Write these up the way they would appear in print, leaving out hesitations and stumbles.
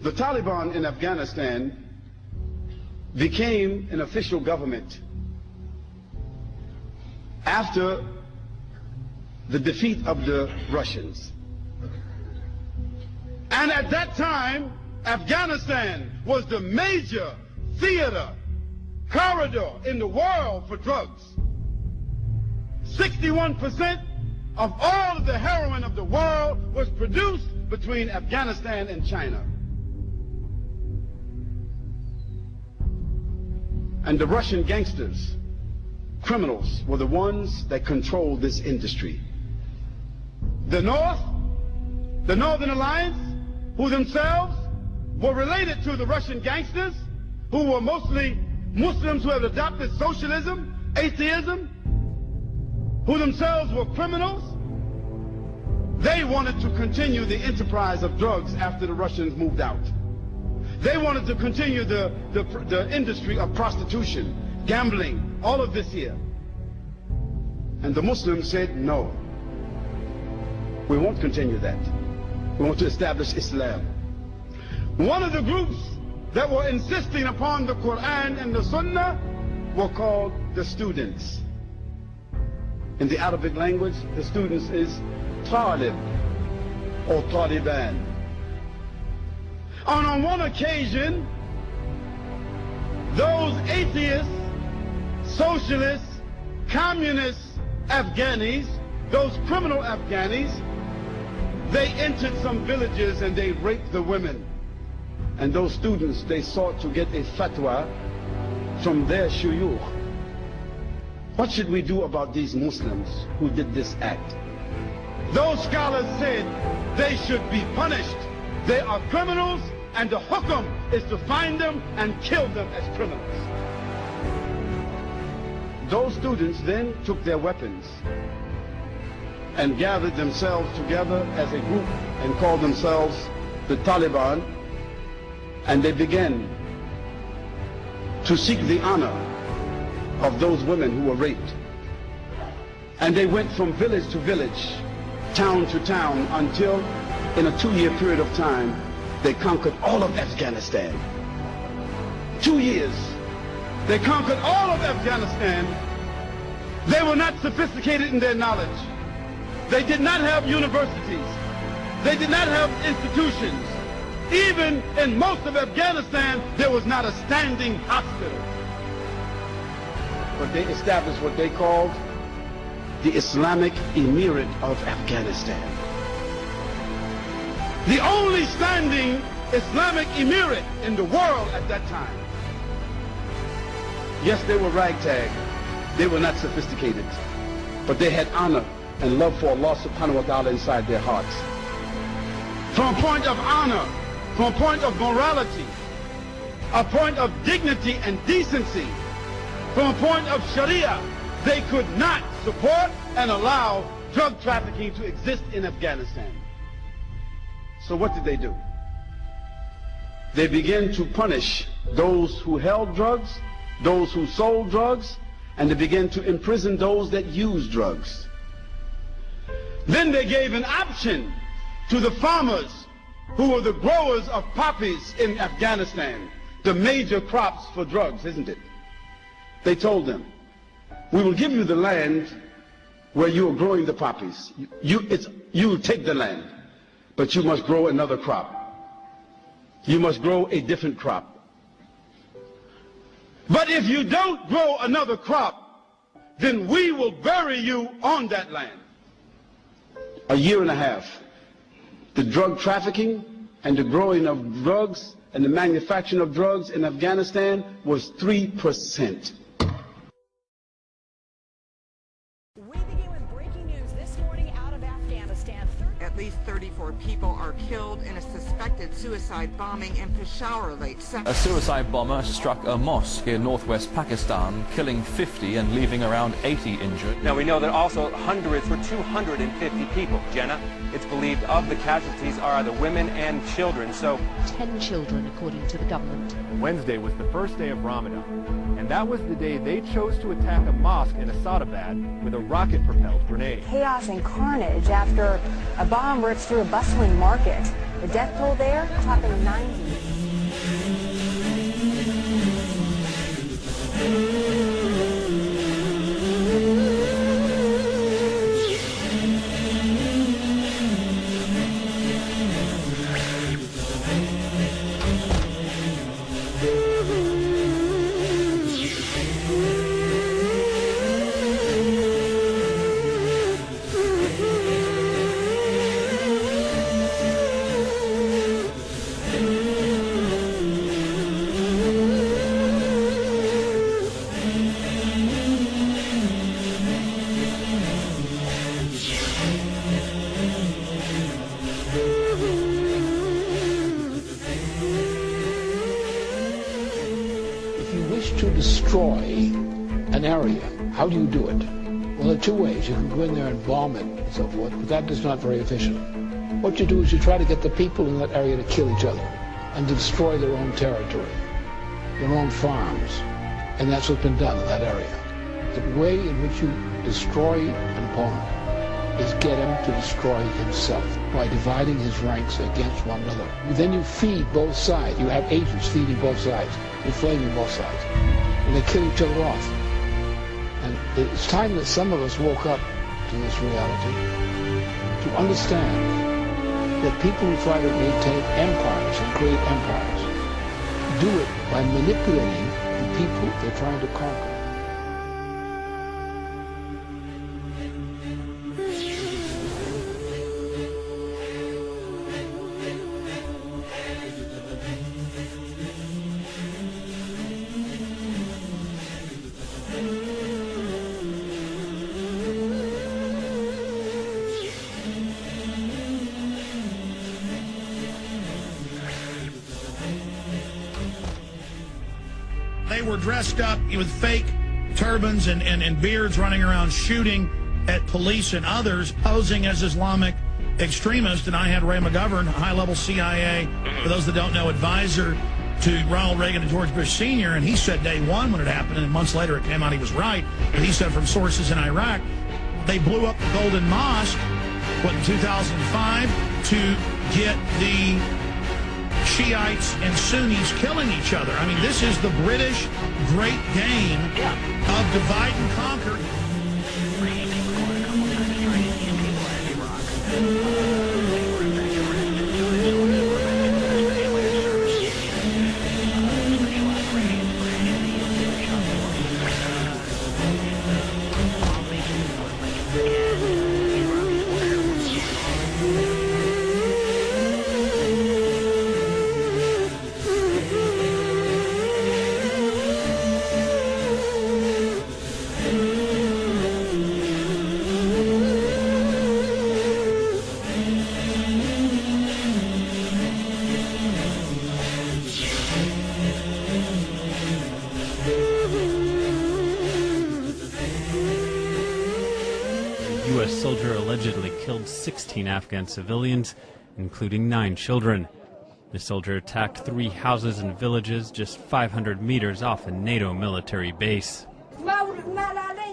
The Taliban in Afghanistan became an official government after the defeat of the Russians. And at that time, Afghanistan was the major theater, corridor in the world for drugs. 61% of all of the heroin of the world was produced between Afghanistan and China. And the Russian gangsters, criminals, were the ones that controlled this industry. The North, the Northern Alliance, who themselves were related to the Russian gangsters, who were mostly Muslims who had adopted socialism, atheism, who themselves were criminals. They wanted to continue the enterprise of drugs after the Russians moved out. They wanted to continue the industry of prostitution, gambling, all of this here. And the Muslims said, no, we won't continue that. We want to establish Islam. One of the groups that were insisting upon the Quran and the Sunnah were called the students. In the Arabic language, the students is Talib or Taliban. And on one occasion, those atheists, socialists, communist Afghanis, those criminal Afghanis, they entered some villages and they raped the women. And those students, they sought to get a fatwa from their shuyukh. What should we do about these Muslims who did this act? Those scholars said they should be punished. They are criminals, and the hukum is to find them and kill them as criminals. Those students then took their weapons and gathered themselves together as a group and called themselves the Taliban, and they began to seek the honor of those women who were raped. And they went from village to village, town to town, until in a 2-year period of time, they conquered all of Afghanistan. 2 years. They conquered all of Afghanistan. They were not sophisticated in their knowledge. They did not have universities. They did not have institutions. Even in most of Afghanistan, there was not a standing hospital. But they established what they called the Islamic Emirate of Afghanistan. The only standing Islamic Emirate in the world at that time. Yes, they were ragtag. They were not sophisticated. But they had honor and love for Allah subhanahu wa ta'ala inside their hearts. From a point of honor, from a point of morality, a point of dignity and decency, from a point of Sharia, they could not support and allow drug trafficking to exist in Afghanistan. So what did they do? They began to punish those who held drugs, those who sold drugs, and they began to imprison those that used drugs. Then they gave an option to the farmers who were the growers of poppies in Afghanistan, the major crops for drugs, isn't it? They told them, we will give you the land where you are growing the poppies. You take the land, but you must grow another crop. You must grow a different crop. But if you don't grow another crop, then we will bury you on that land. A year and a half, the drug trafficking and the growing of drugs and the manufacturing of drugs in Afghanistan was 3%. We begin with breaking news this morning out of Afghanistan. At least 34 people are killed in a suspected suicide bombing in Peshawar late Sunday. A suicide bomber struck a mosque in northwest Pakistan, killing 50 and leaving around 80 injured. Now we know that also hundreds or 250 people. Jenna, it's believed of the casualties are either women and children, so 10 children according to the government. Wednesday was the first day of Ramadan, and that was the day they chose to attack a mosque in Asadabad with a rocket-propelled grenade. Chaos and carnage after a bomb rips through a bustling market. The death toll there, topping 90. Destroy an area. How do you do it? Well, there are two ways. You can go in there and bomb it and so forth, but that is not very efficient. What you do is you try to get the people in that area to kill each other and to destroy their own territory, their own farms, and that's what's been done in that area. The way in which you destroy an opponent is get him to destroy himself by dividing his ranks against one another. Then you feed both sides. You have agents feeding both sides, inflaming both sides. And they kill each other off. And it's time that some of us woke up to this reality, to understand that people who try to maintain empires and create empires do it by manipulating the people they're trying to conquer. They were dressed up with fake turbans and beards running around shooting at police and others, posing as Islamic extremists. And I had Ray McGovern, a high-level CIA, for those that don't know, advisor to Ronald Reagan and George Bush Sr., and he said day one when it happened, and months later it came out he was right, but he said from sources in Iraq, they blew up the Golden Mosque, in 2005, to get the Shiites and Sunnis killing each other. I mean, this is the British great game of divide and conquer. Soldier allegedly killed 16 Afghan civilians, including 9 children. The soldier attacked 3 houses and villages just 500 meters off a NATO military base.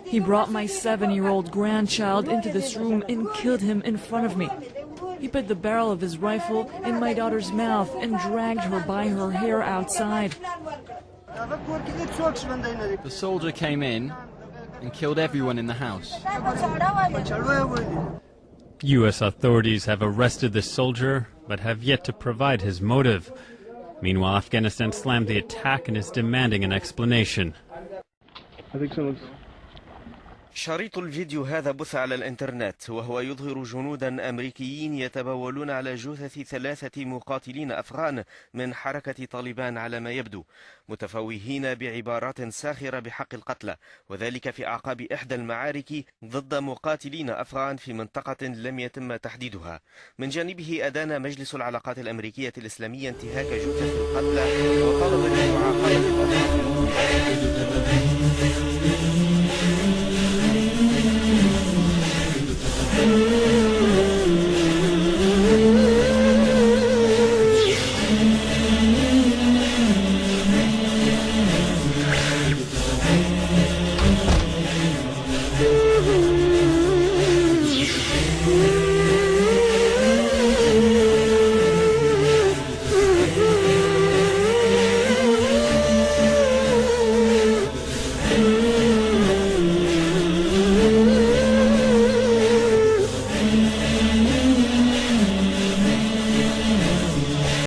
He brought my 7-year-old grandchild into this room and killed him in front of me. He put the barrel of his rifle in my daughter's mouth and dragged her by her hair outside. The soldier came in and killed everyone in the house. U.S. authorities have arrested the soldier, but have yet to provide his motive. Meanwhile, Afghanistan slammed the attack and is demanding an explanation. I think someone's... شريط الفيديو هذا بث على الانترنت وهو يظهر جنودا أمريكيين يتبولون على جثث 3 مقاتلين أفغان من حركة طالبان على ما يبدو، متفوهين بعبارات ساخرة بحق القتلى، وذلك في أعقاب إحدى المعارك ضد مقاتلين أفغان في منطقة لم يتم تحديدها. من جانبه أدان مجلس العلاقات الأمريكية الإسلامية انتهاك جثث القتلى وطلب بمعاقبة الأطراف المقتولة.